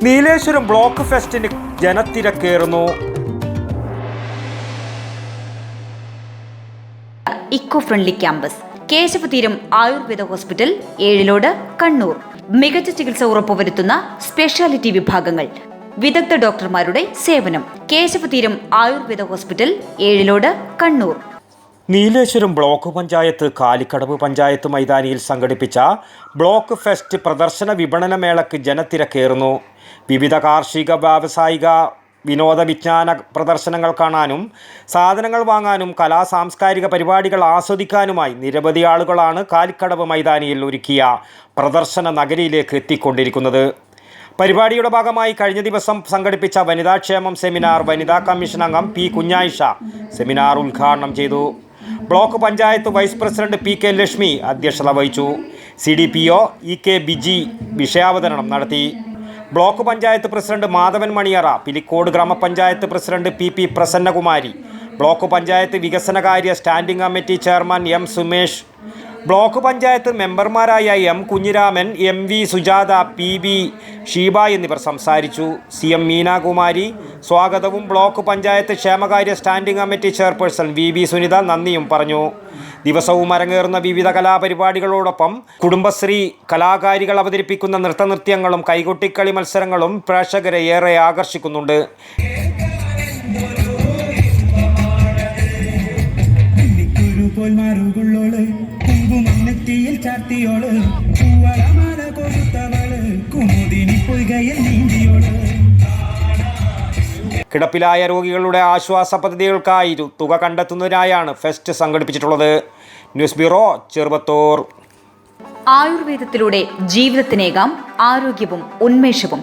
Nileshwaram block ഫെസ്റ്റിന് ജനത്തിരക്കേറുന്നു. Eco friendly campus Keshavatheeram Ayurveda hospital, Ezhilode, Kannur. മികച്ച ചികിത്സ ഉറപ്പുവരുത്തുന്ന സ്പെഷ്യാലിറ്റി വിഭാഗങ്ങൾ, വിദഗ്ധ ഡോക്ടർമാരുടെ സേവനം. കേശവതീരം ആയുർവേദ ഹോസ്പിറ്റൽ, ഏഴിലോട്, കണ്ണൂർ. നീലേശ്വരം ബ്ലോക്ക് പഞ്ചായത്ത് കാലിക്കടവ് പഞ്ചായത്ത് മൈതാനിയിൽ സംഘടിപ്പിച്ച ബ്ലോക്ക് ഫെസ്റ്റ് പ്രദർശന വിപണന മേളയ്ക്ക് ജനത്തിരക്കേറുന്നു. വിവിധ കാർഷിക, വ്യാവസായിക, വിനോദ, വിജ്ഞാന പ്രദർശനങ്ങൾ കാണാനും സാധനങ്ങൾ വാങ്ങാനും സാംസ്കാരിക പരിപാടികൾ ആസ്വദിക്കാനുമായി നിരവധി ആളുകളാണ് കാലിക്കടവ് മൈതാനിയിൽ ഒരുക്കിയ പ്രദർശന നഗരിയിലേക്ക് എത്തിക്കൊണ്ടിരിക്കുന്നത്. പരിപാടിയുടെ ഭാഗമായി കഴിഞ്ഞ ദിവസം സംഘടിപ്പിച്ച വനിതാക്ഷേമം സെമിനാർ വനിതാ കമ്മീഷൻ അംഗം പി കുഞ്ഞായിഷ സെമിനാർ ഉദ്ഘാടനം ചെയ്തു. Block panchayat vice president P K Lakshmi അധ്യക്ഷത വഹിച്ചു. CDPO EK ബിജി വിഷയാവതരണം നടത്തി. ബ്ലോക്ക് പഞ്ചായത്ത് പ്രസിഡന്റ് മാധവൻ മണിയറ, പിലിക്കോട് ഗ്രാമപഞ്ചായത്ത് president PP Prasannakumari, block panchayat വികസനകാര്യ standing committee chairman M Sumesh, block panchayat മെമ്പർമാരായ M Kunhiraman, MV Sujatha, PB Sheeba എന്നിവർ സംസാരിച്ചു. CM മീനാകുമാരി സ്വാഗതവും ബ്ലോക്ക് പഞ്ചായത്ത് ക്ഷേമകാര്യ standing committee chairperson VB Sunitha നന്ദിയും പറഞ്ഞു. ദിവസവും അരങ്ങേറുന്ന വിവിധ കലാപരിപാടികളോടൊപ്പം കുടുംബശ്രീ കലാകാരികൾ അവതരിപ്പിക്കുന്ന നൃത്തനൃത്യങ്ങളും കൈകൊട്ടിക്കളി മത്സരങ്ങളും പ്രേക്ഷകരെ ഏറെ ആകർഷിക്കുന്നുണ്ട്. കിടപ്പിലായ രോഗികളുടെ ആശ്വാസ പദ്ധതികൾക്കായി തുക കണ്ടെത്തുന്നതിനായാണ് ഫെസ്റ്റ് സംഘടിപ്പിച്ചിട്ടുള്ളത്. News bureau, Cheruvathur. ആയുർവേദത്തിലൂടെ ജീവിതത്തിനേകാം ആരോഗ്യവും ഉന്മേഷവും.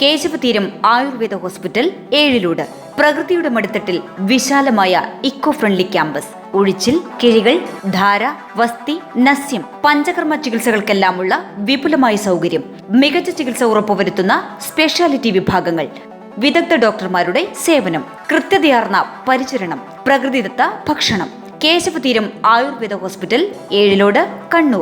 കേശവതീരം ആയുർവേദ ഹോസ്പിറ്റൽ, ഏഴിലോട്. പ്രകൃതിയുടെ മടിത്തട്ടിൽ വിശാലമായ ഇക്കോ ഫ്രണ്ട്ലി ക്യാമ്പസ്. ഒഴിച്ചിൽ, കിഴികൾ, ധാര, വസ്തി, നസ്യം, പഞ്ചകർമ്മ ചികിത്സകൾക്കെല്ലാമുള്ള വിപുലമായ സൗകര്യം. മികച്ച ചികിത്സ ഉറപ്പുവരുത്തുന്ന സ്പെഷ്യാലിറ്റി വിഭാഗങ്ങൾ, വിദഗ്ധ ഡോക്ടർമാരുടെ സേവനം, കൃത്യതയാർന്ന പരിചരണം, പ്രകൃതിദത്ത ഭക്ഷണം. കേശവതീരം ആയുർവേദ ഹോസ്പിറ്റൽ, ഏഴിലോട്, കണ്ണൂർ.